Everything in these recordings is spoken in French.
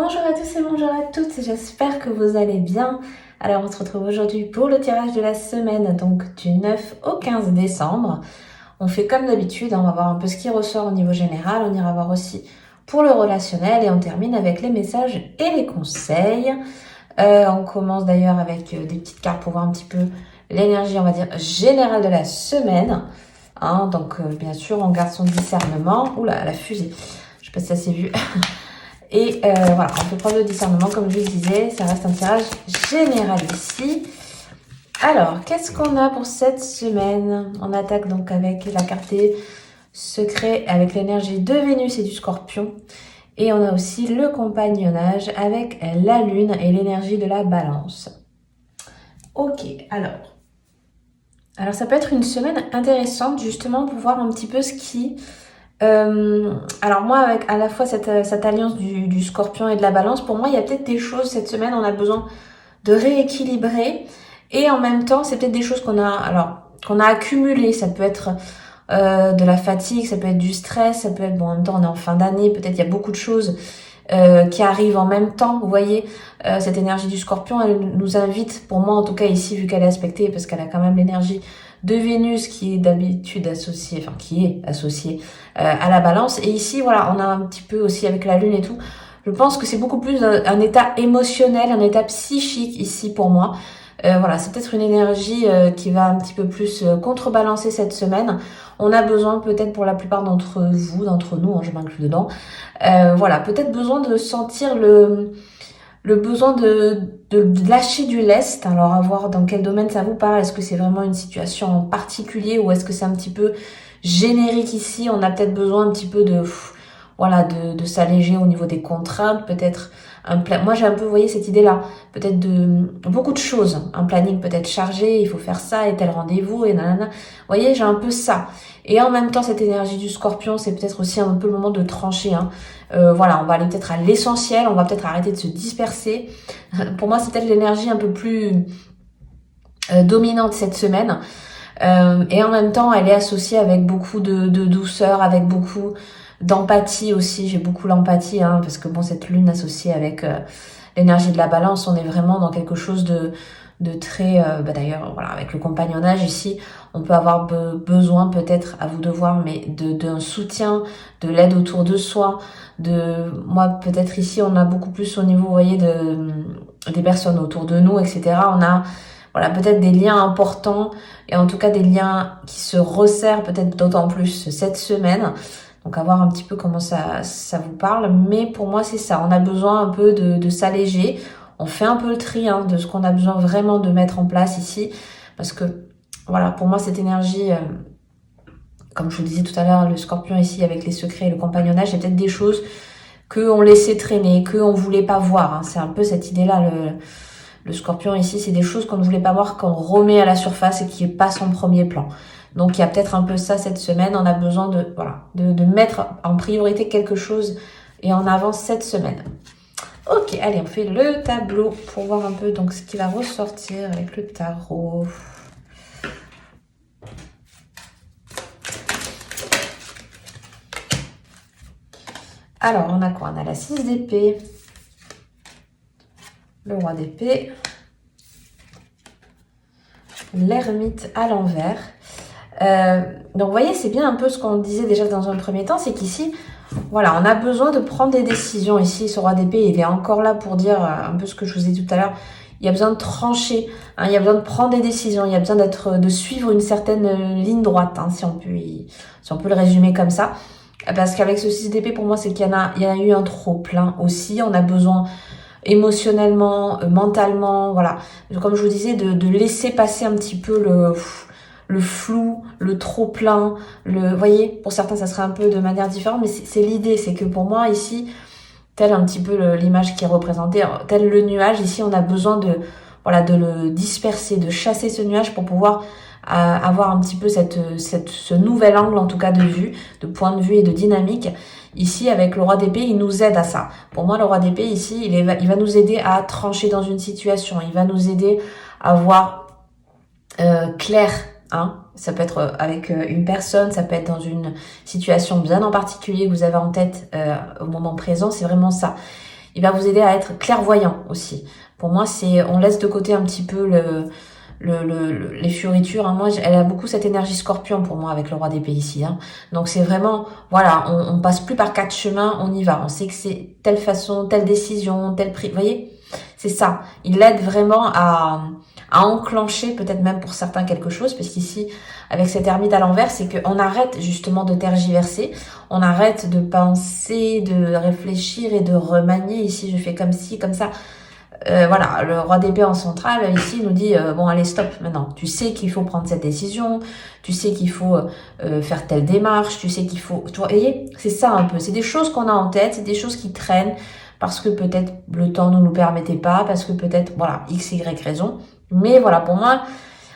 Bonjour à tous et bonjour à toutes, j'espère que vous allez bien. Alors on se retrouve aujourd'hui pour le tirage de la semaine, donc du 9 au 15 décembre. On fait comme d'habitude, on va voir un peu ce qui ressort au niveau général, on ira voir aussi pour le relationnel et on termine avec les messages et les conseils. On commence d'ailleurs avec des petites cartes pour voir un petit peu l'énergie, on va dire, générale de la semaine. Donc bien sûr, on garde son discernement. Oula, la fusée, je sais pas si ça s'est vu. Et voilà, on fait preuve de discernement, comme je le disais, ça reste un tirage général ici. Alors, qu'est-ce qu'on a pour cette semaine? On attaque donc avec la carte des secrets, avec l'énergie de Vénus et du Scorpion. Et on a aussi le compagnonnage avec la Lune et l'énergie de la Balance. Ok, alors ça peut être une semaine intéressante justement pour voir un petit peu ce qui... alors moi, avec à la fois cette alliance du Scorpion et de la Balance, pour moi, il y a peut-être des choses cette semaine, on a besoin de rééquilibrer. Et en même temps, c'est peut-être des choses qu'on a accumulées. Ça peut être de la fatigue, ça peut être du stress, ça peut être, bon, en même temps, on est en fin d'année, peut-être il y a beaucoup de choses qui arrivent en même temps. Vous voyez, cette énergie du Scorpion, elle nous invite, pour moi en tout cas ici, vu qu'elle est aspectée, parce qu'elle a quand même l'énergie de Vénus qui est d'habitude associée, à la Balance. Et ici, voilà, on a un petit peu aussi avec la Lune et tout. Je pense que c'est beaucoup plus un état émotionnel, un état psychique ici pour moi. Voilà, c'est peut-être une énergie qui va un petit peu plus contrebalancer cette semaine. On a besoin peut-être pour la plupart d'entre vous, d'entre nous, je m'inclus dedans, voilà, peut-être besoin de sentir le besoin de lâcher du lest. Alors à voir dans quel domaine ça vous parle. Est-ce que c'est vraiment une situation en particulier ou est-ce que c'est un petit peu générique ici? On a peut-être besoin un petit peu de s'alléger au niveau des contraintes, peut-être moi j'ai un peu, vous voyez, cette idée-là, peut-être de beaucoup de choses, un planning peut-être chargé, il faut faire ça et tel rendez-vous et nanana. Vous voyez, j'ai un peu ça. Et en même temps, cette énergie du Scorpion, c'est peut-être aussi un peu le moment de trancher. Voilà, on va aller peut-être à l'essentiel, on va peut-être arrêter de se disperser. Pour moi, c'est peut-être l'énergie un peu plus dominante cette semaine. Et en même temps, elle est associée avec beaucoup de douceur, avec beaucoup d'empathie aussi. J'ai beaucoup l'empathie, parce que bon, cette lune associée avec l'énergie de la Balance, on est vraiment dans quelque chose de très... d'ailleurs, voilà, avec le compagnonnage ici, on peut avoir besoin peut-être, à vous de voir, mais d'un soutien, de l'aide autour de soi. Moi, peut-être ici, on a beaucoup plus au niveau, vous voyez, des personnes autour de nous, etc. On a... Voilà, peut-être des liens importants et en tout cas des liens qui se resserrent peut-être d'autant plus cette semaine. Donc à voir un petit peu comment ça vous parle. Mais pour moi, c'est ça. On a besoin un peu de s'alléger. On fait un peu le tri de ce qu'on a besoin vraiment de mettre en place ici. Parce que, voilà, pour moi, cette énergie, comme je vous le disais tout à l'heure, le Scorpion ici avec les secrets et le compagnonnage, il y a peut-être des choses qu'on laissait traîner, qu'on voulait pas voir. C'est un peu cette idée-là, le Scorpion ici, c'est des choses qu'on ne voulait pas voir, qu'on remet à la surface et qui passe en premier plan. Donc il y a peut-être un peu ça cette semaine. On a besoin de mettre en priorité quelque chose et en avant cette semaine. Ok, allez, on fait le tableau pour voir un peu donc ce qui va ressortir avec le tarot. Alors, on a quoi? On a la 6 d'épée, le roi d'épée, l'ermite à l'envers. Donc, vous voyez, c'est bien un peu ce qu'on disait déjà dans un premier temps, c'est qu'ici, voilà, on a besoin de prendre des décisions. Ici, ce roi d'épée, il est encore là pour dire un peu ce que je vous ai dit tout à l'heure. Il y a besoin de trancher, il y a besoin de prendre des décisions, il y a besoin de suivre une certaine ligne droite, si on peut le résumer comme ça. Parce qu'avec ce 6 d'épée, pour moi, c'est qu'il y en a eu un trop plein aussi. On a besoin émotionnellement, mentalement, voilà. Comme je vous disais, de laisser passer un petit peu le flou, le trop plein, vous voyez, pour certains, ça serait un peu de manière différente, mais c'est l'idée, c'est que pour moi, ici, tel un petit peu l'image qui est représentée, tel le nuage, ici, on a besoin de le disperser, de chasser ce nuage pour pouvoir avoir un petit peu ce nouvel angle, en tout cas, de vue, de point de vue et de dynamique. Ici, avec le roi d'épée, il nous aide à ça. Pour moi, le roi d'épée, ici, il va nous aider à trancher dans une situation. Il va nous aider à voir clair. Ça peut être avec une personne, ça peut être dans une situation bien en particulier que vous avez en tête au moment présent. C'est vraiment ça. il va vous aider à être clairvoyant aussi. Pour moi, c'est, on laisse de côté un petit peu les fioritures. Hein. Moi, elle a beaucoup cette énergie scorpion pour moi avec le roi d'épée ici. Hein. Donc c'est vraiment, voilà, on passe plus par 4 chemins, on y va. On sait que c'est telle façon, telle décision, tel prix. Vous voyez, c'est ça. Il l'aide vraiment à enclencher peut-être même pour certains quelque chose, parce qu'ici, avec cette ermite à l'envers, c'est qu'on arrête justement de tergiverser, on arrête de penser, de réfléchir et de remanier. Ici, je fais comme ci, comme ça. Voilà, le roi d'épée en centrale, ici, nous dit, bon, allez, stop, maintenant. Tu sais qu'il faut prendre cette décision, tu sais qu'il faut faire telle démarche, tu sais qu'il faut... Tu vois, voyez, c'est ça un peu. C'est des choses qu'on a en tête, c'est des choses qui traînent, parce que peut-être le temps ne nous permettait pas, parce que peut-être, voilà, X, Y raison. Mais voilà, pour moi,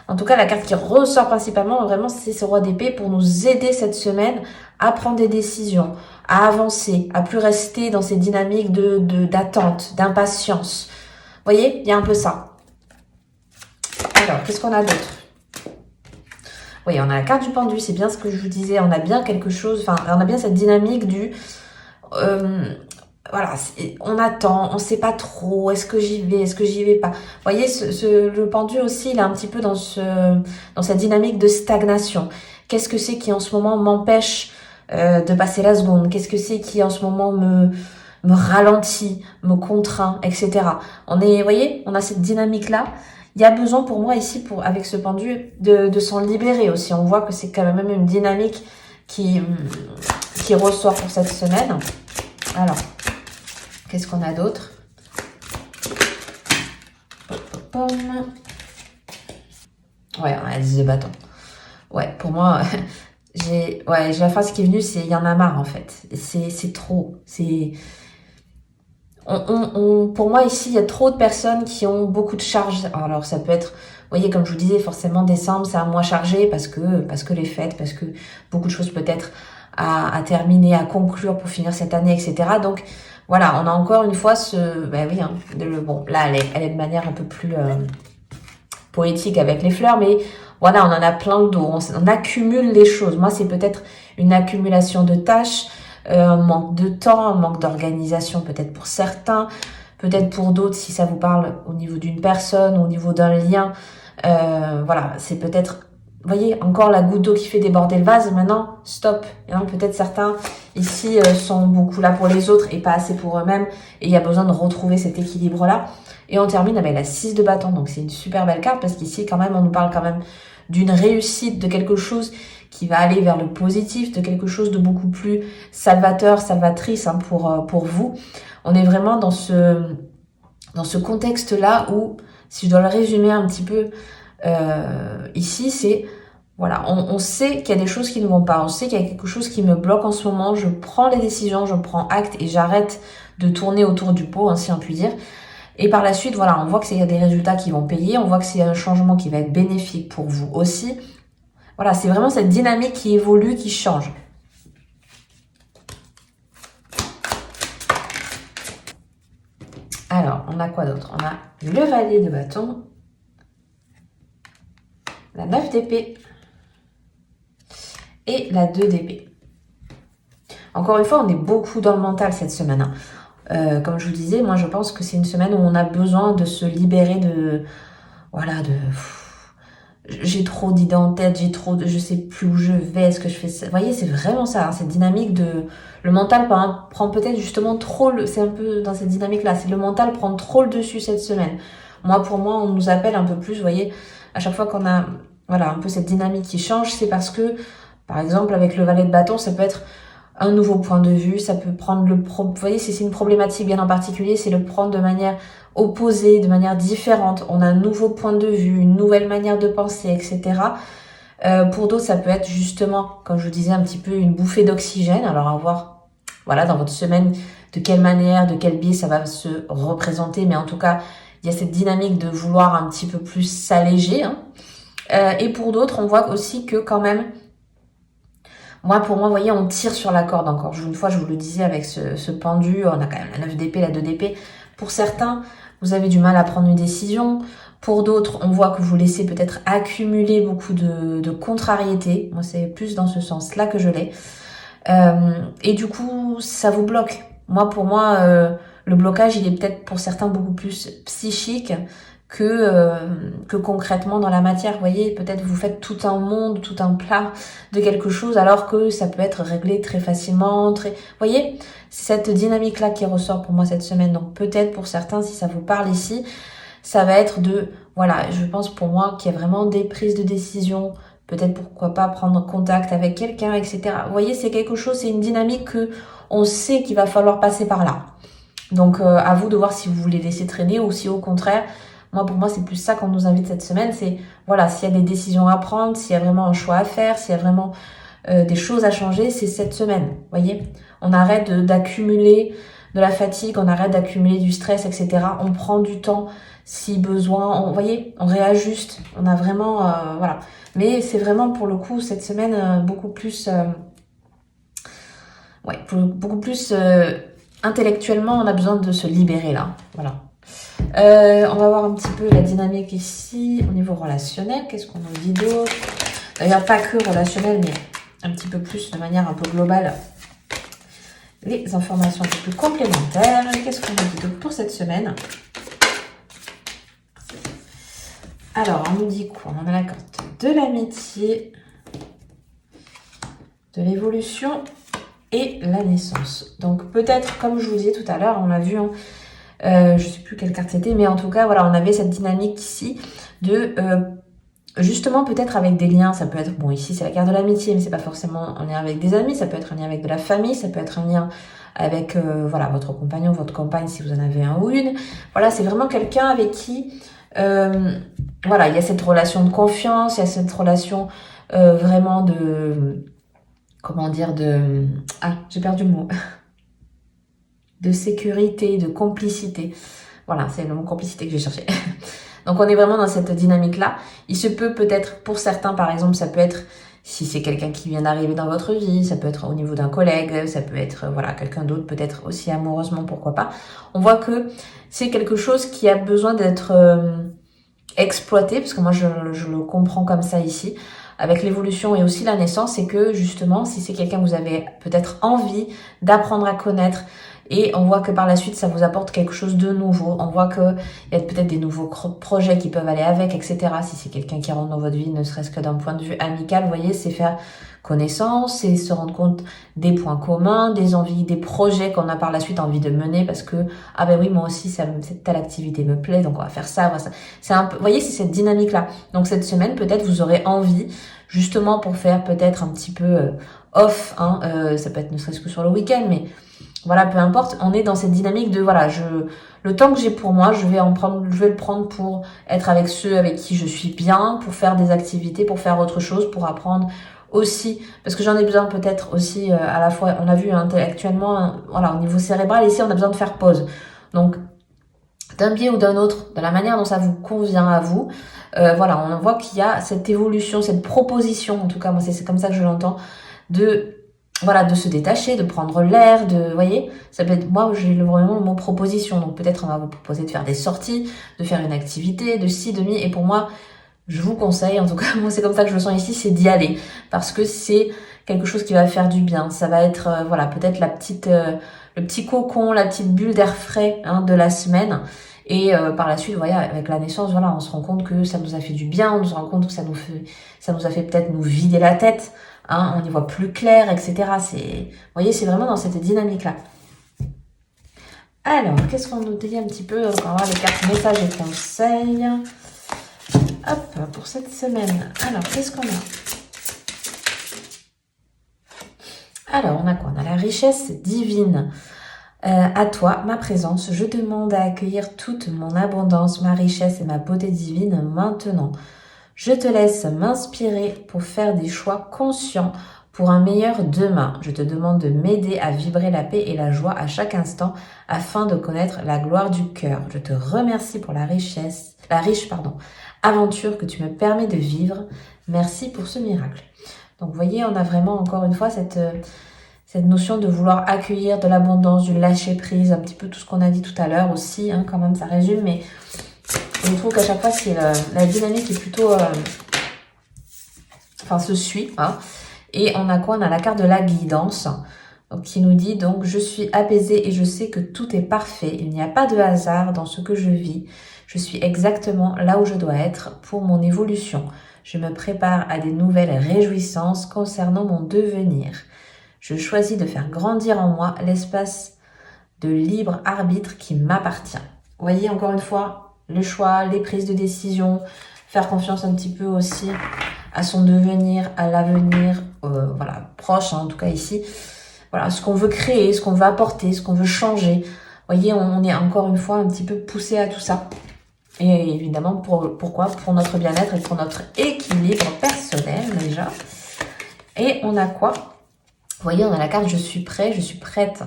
en tout cas, la carte qui ressort principalement, vraiment, c'est ce roi d'épée pour nous aider cette semaine à prendre des décisions, à avancer, à plus rester dans ces dynamiques d'attente, d'impatience. Vous voyez, il y a un peu ça. Alors, qu'est-ce qu'on a d'autre? Oui, on a la carte du pendu, c'est bien ce que je vous disais. On a bien quelque chose, enfin, on a bien cette dynamique du... voilà, on attend, on sait pas trop, est-ce que j'y vais, est-ce que j'y vais pas. Vous voyez, le pendu aussi, il est un petit peu dans cette dynamique de stagnation. Qu'est-ce que c'est qui en ce moment m'empêche de passer la seconde? Qu'est-ce que c'est qui en ce moment me ralentit, me contraint, etc. Vous voyez, on a cette dynamique-là. Il y a besoin pour moi ici, avec ce pendu, de s'en libérer aussi. On voit que c'est quand même une dynamique qui ressort pour cette semaine. Alors, qu'est-ce qu'on a d'autre? Ouais, on a 10 de bâton. Ouais, pour moi, j'ai la phrase qui est venue, c'est il y en a marre en fait. C'est trop. Pour moi ici, il y a trop de personnes qui ont beaucoup de charges. Alors ça peut être, vous voyez, comme je vous disais, forcément décembre, c'est un mois chargé parce que les fêtes, parce que beaucoup de choses peut-être à terminer, à conclure pour finir cette année, etc. Donc voilà, on a encore une fois ben oui, hein, bon, là elle est de manière un peu plus poétique avec les fleurs, mais voilà, on en a plein le dos, on accumule les choses. Moi, c'est peut-être une accumulation de tâches, un manque de temps, un manque d'organisation peut-être pour certains, peut-être pour d'autres, si ça vous parle au niveau d'une personne, au niveau d'un lien, voilà, c'est peut-être, vous voyez, encore la goutte d'eau qui fait déborder le vase, maintenant, stop. Hein, peut-être certains ici sont beaucoup là pour les autres et pas assez pour eux-mêmes, et il y a besoin de retrouver cet équilibre-là. Et on termine avec la 6 de bâton, donc c'est une super belle carte, parce qu'ici, quand même, on nous parle quand même d'une réussite, de quelque chose qui va aller vers le positif, de quelque chose de beaucoup plus salvateur, salvatrice hein, pour vous. On est vraiment dans ce contexte-là où, si je dois le résumer un petit peu ici, c'est, voilà, on sait qu'il y a des choses qui ne vont pas, on sait qu'il y a quelque chose qui me bloque en ce moment, je prends les décisions, je prends acte et j'arrête de tourner autour du pot, hein, si on peut dire. Et par la suite, voilà, on voit qu'il y a des résultats qui vont payer, on voit que c'est un changement qui va être bénéfique pour vous aussi. Voilà, c'est vraiment cette dynamique qui évolue, qui change. Alors, on a quoi d'autre? On a le valet de bâton, la 9 d'épée et la 2 d'épée. Encore une fois, on est beaucoup dans le mental cette semaine. Hein. Comme je vous disais, moi je pense que c'est une semaine où on a besoin de se libérer de... Voilà, j'ai trop d'idées en tête, je sais plus où je vais, est-ce que je fais ça? Vous voyez, c'est vraiment ça, hein, cette dynamique de... Le mental prend peut-être justement trop c'est un peu dans cette dynamique-là, c'est le mental prend trop le dessus cette semaine. Pour moi, on nous appelle un peu plus, vous voyez, à chaque fois qu'on a, voilà, un peu cette dynamique qui change, c'est parce que, par exemple, avec le valet de bâton, ça peut être un nouveau point de vue, ça peut prendre vous voyez, si c'est une problématique bien en particulier, c'est le prendre de manière opposée, de manière différente. On a un nouveau point de vue, une nouvelle manière de penser, etc. Pour d'autres, ça peut être justement, comme je vous disais, un petit peu une bouffée d'oxygène. Alors, à voir, voilà, dans votre semaine, de quelle manière, de quel biais ça va se représenter. Mais en tout cas, il y a cette dynamique de vouloir un petit peu plus s'alléger. Hein. Et pour d'autres, on voit aussi que quand même, pour moi, vous voyez, on tire sur la corde encore. Une fois, je vous le disais avec ce pendu, on a quand même la 9 d'épée, la 2 d'épée. Pour certains, vous avez du mal à prendre une décision. Pour d'autres, on voit que vous laissez peut-être accumuler beaucoup de contrariétés. Moi, c'est plus dans ce sens-là que je l'ai. Et du coup, ça vous bloque. Pour moi, le blocage, il est peut-être pour certains beaucoup plus psychique que concrètement dans la matière. Vous voyez, peut-être vous faites tout un monde, tout un plat de quelque chose, alors que ça peut être réglé très facilement. Vous voyez, c'est cette dynamique-là qui ressort pour moi cette semaine. Donc peut-être pour certains, si ça vous parle ici, ça va être voilà, je pense pour moi qu'il y a vraiment des prises de décision, peut-être pourquoi pas prendre contact avec quelqu'un, etc. Vous voyez, c'est quelque chose, c'est une dynamique que on sait qu'il va falloir passer par là. Donc à vous de voir si vous voulez laisser traîner ou si au contraire, pour moi c'est plus ça qu'on nous invite cette semaine, c'est voilà, s'il y a des décisions à prendre, s'il y a vraiment un choix à faire, s'il y a vraiment des choses à changer, c'est cette semaine, vous voyez. On arrête d'accumuler de la fatigue, on arrête d'accumuler du stress, etc. On prend du temps si besoin, vous voyez, on réajuste, on a vraiment, voilà. Mais c'est vraiment pour le coup cette semaine beaucoup plus, beaucoup plus intellectuellement, on a besoin de se libérer là, voilà. On va voir un petit peu la dynamique ici au niveau relationnel. Qu'est-ce qu'on nous dit d'autre? D'ailleurs, pas que relationnel, mais un petit peu plus de manière un peu globale. Les informations un peu plus complémentaires. Qu'est-ce qu'on nous dit d'autre pour cette semaine? Alors, on nous dit quoi? On a la carte de l'amitié, de l'évolution et la naissance. Donc, peut-être, comme je vous disais tout à l'heure, on l'a vu, hein, je sais plus quelle carte c'était, mais en tout cas, voilà, on avait cette dynamique ici de justement peut-être avec des liens. Ça peut être, bon, ici c'est la carte de l'amitié, mais c'est pas forcément un lien avec des amis, ça peut être un lien avec de la famille, ça peut être un lien avec voilà, votre compagnon, votre compagne si vous en avez un ou une. Voilà, c'est vraiment quelqu'un avec qui voilà, il y a cette relation de confiance, il y a cette relation vraiment de, comment dire, j'ai perdu le mot. De sécurité, de complicité. Voilà, c'est le mot complicité que j'ai cherché. Donc on est vraiment dans cette dynamique-là. Il se peut peut-être, pour certains par exemple, ça peut être si c'est quelqu'un qui vient d'arriver dans votre vie, ça peut être au niveau d'un collègue, ça peut être voilà quelqu'un d'autre, peut-être aussi amoureusement, pourquoi pas. On voit que c'est quelque chose qui a besoin d'être exploité, parce que moi je le comprends comme ça ici, avec l'évolution et aussi la naissance, c'est que justement, si c'est quelqu'un que vous avez peut-être envie d'apprendre à connaître, et on voit que par la suite, ça vous apporte quelque chose de nouveau. On voit qu'il y a peut-être des nouveaux projets qui peuvent aller avec, etc. Si c'est quelqu'un qui rentre dans votre vie, ne serait-ce que d'un point de vue amical, vous voyez, c'est faire connaissance, c'est se rendre compte des points communs, des envies, des projets qu'on a par la suite envie de mener parce que, ah ben oui, moi aussi, cette telle activité me plaît, donc on va faire ça, on va ça. C'est un peu, vous voyez, c'est cette dynamique-là. Donc cette semaine, peut-être, vous aurez envie, justement, pour faire peut-être un petit peu off, hein, ça peut être ne serait-ce que sur le week-end, mais voilà, peu importe, on est dans cette dynamique de voilà, le temps que j'ai pour moi, je vais le prendre pour être avec ceux avec qui je suis bien, pour faire des activités, pour faire autre chose, pour apprendre aussi, parce que j'en ai besoin peut-être aussi à la fois, on a vu intellectuellement, voilà, au niveau cérébral, ici on a besoin de faire pause. Donc, d'un biais ou d'un autre, de la manière dont ça vous convient à vous, voilà, on voit qu'il y a cette évolution, cette proposition, en tout cas moi c'est comme ça que je l'entends, voilà, de se détacher, de prendre l'air, vous voyez, ça peut être, moi j'ai vraiment le mot proposition, donc peut-être on va vous proposer de faire des sorties, de faire une activité, de ci, de mi, et pour moi, je vous conseille, en tout cas moi c'est comme ça que je le sens ici, c'est d'y aller, parce que c'est quelque chose qui va faire du bien, ça va être, voilà, peut-être le petit cocon, la petite bulle d'air frais hein, de la semaine, et par la suite, voyez, avec la naissance, voilà, on se rend compte que ça nous a fait du bien, on se rend compte que ça nous a fait peut-être nous vider la tête, hein, on y voit plus clair, etc. Vous voyez, c'est vraiment dans cette dynamique-là. Alors, qu'est-ce qu'on nous dit un petit peu? On va voir les cartes messages et conseils. Hop, pour cette semaine. Alors, qu'est-ce qu'on a? Alors, on a quoi? On a la richesse divine. À toi, ma présence, je demande à accueillir toute mon abondance, ma richesse et ma beauté divine maintenant. Je te laisse m'inspirer pour faire des choix conscients pour un meilleur demain. Je te demande de m'aider à vibrer la paix et la joie à chaque instant afin de connaître la gloire du cœur. Je te remercie pour la riche aventure que tu me permets de vivre. Merci pour ce miracle. Donc, vous voyez, on a vraiment encore une fois cette notion de vouloir accueillir de l'abondance, du lâcher prise, un petit peu tout ce qu'on a dit tout à l'heure aussi, hein, quand même, ça résume, mais je trouve qu'à chaque fois, c'est la dynamique est plutôt, se suit, hein. Et on a quoi? On a la carte de la guidance. Donc, qui nous dit donc, je suis apaisée et je sais que tout est parfait. Il n'y a pas de hasard dans ce que je vis. Je suis exactement là où je dois être pour mon évolution. Je me prépare à des nouvelles réjouissances concernant mon devenir. Je choisis de faire grandir en moi l'espace de libre arbitre qui m'appartient. Vous voyez, encore une fois, le choix, les prises de décision, faire confiance un petit peu aussi à son devenir, à l'avenir, voilà, proche, hein, en tout cas ici. Voilà, ce qu'on veut créer, ce qu'on veut apporter, ce qu'on veut changer. Vous voyez, on est encore une fois un petit peu poussé à tout ça. Et évidemment, pourquoi? Pour notre bien-être et pour notre équilibre personnel déjà. Et on a quoi? Vous voyez, on a la carte je suis prêt, je suis prête.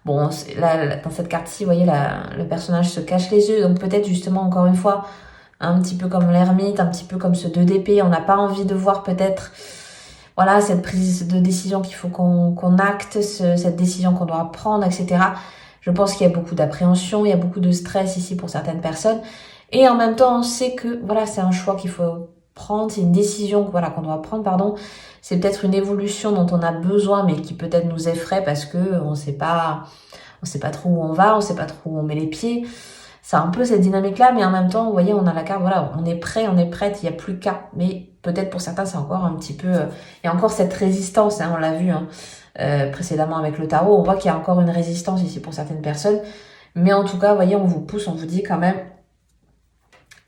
Bon, là, dans cette carte-ci, vous voyez, le personnage se cache les yeux. Donc peut-être justement, encore une fois, un petit peu comme l'ermite, un petit peu comme ce 2 d'épée. On n'a pas envie de voir peut-être, voilà, cette prise de décision qu'il faut qu'on acte, cette décision qu'on doit prendre, etc. Je pense qu'il y a beaucoup d'appréhension, il y a beaucoup de stress ici pour certaines personnes. Et en même temps, on sait que, voilà, c'est un choix qu'il faut prendre, c'est une décision voilà, qu'on doit prendre, pardon. C'est peut-être une évolution dont on a besoin, mais qui peut-être nous effraie parce que on sait pas trop où on va, on sait pas trop où on met les pieds. C'est un peu cette dynamique-là, mais en même temps, vous voyez, on a la carte, voilà, on est prêt, on est prête, il n'y a plus qu'à. Mais peut-être pour certains, c'est encore un petit peu... il y a encore cette résistance, hein, on l'a vu précédemment avec le tarot, on voit qu'il y a encore une résistance ici pour certaines personnes. Mais en tout cas, vous voyez, on vous pousse, on vous dit quand même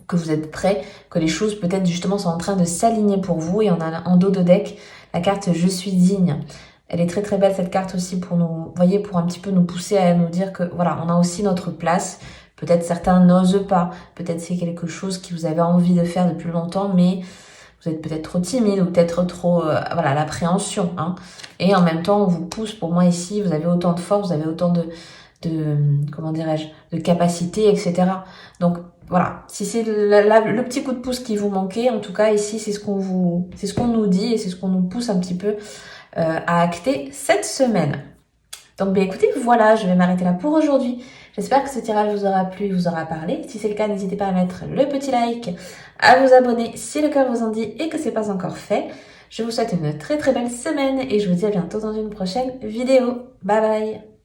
que vous êtes prêts, que les choses peut-être justement sont en train de s'aligner pour vous. Et on a en dos de deck la carte Je suis digne. Elle est très très belle cette carte aussi pour nous, vous voyez, pour un petit peu nous pousser à nous dire que voilà, on a aussi notre place. Peut-être certains n'osent pas, peut-être c'est quelque chose que vous avez envie de faire depuis longtemps, mais vous êtes peut-être trop timide ou peut-être trop, voilà, l'appréhension. Hein. Et en même temps, on vous pousse, pour moi ici, vous avez autant de force, vous avez autant de comment dirais-je, de capacité, etc. Donc voilà, si c'est le petit coup de pouce qui vous manquait, en tout cas ici, c'est ce qu'on nous dit et c'est ce qu'on nous pousse un petit peu à acter cette semaine. Donc bien écoutez, voilà, je vais m'arrêter là pour aujourd'hui. J'espère que ce tirage vous aura plu, vous aura parlé. Si c'est le cas, n'hésitez pas à mettre le petit like, à vous abonner si le cœur vous en dit et que c'est pas encore fait. Je vous souhaite une très très belle semaine et je vous dis à bientôt dans une prochaine vidéo. Bye bye!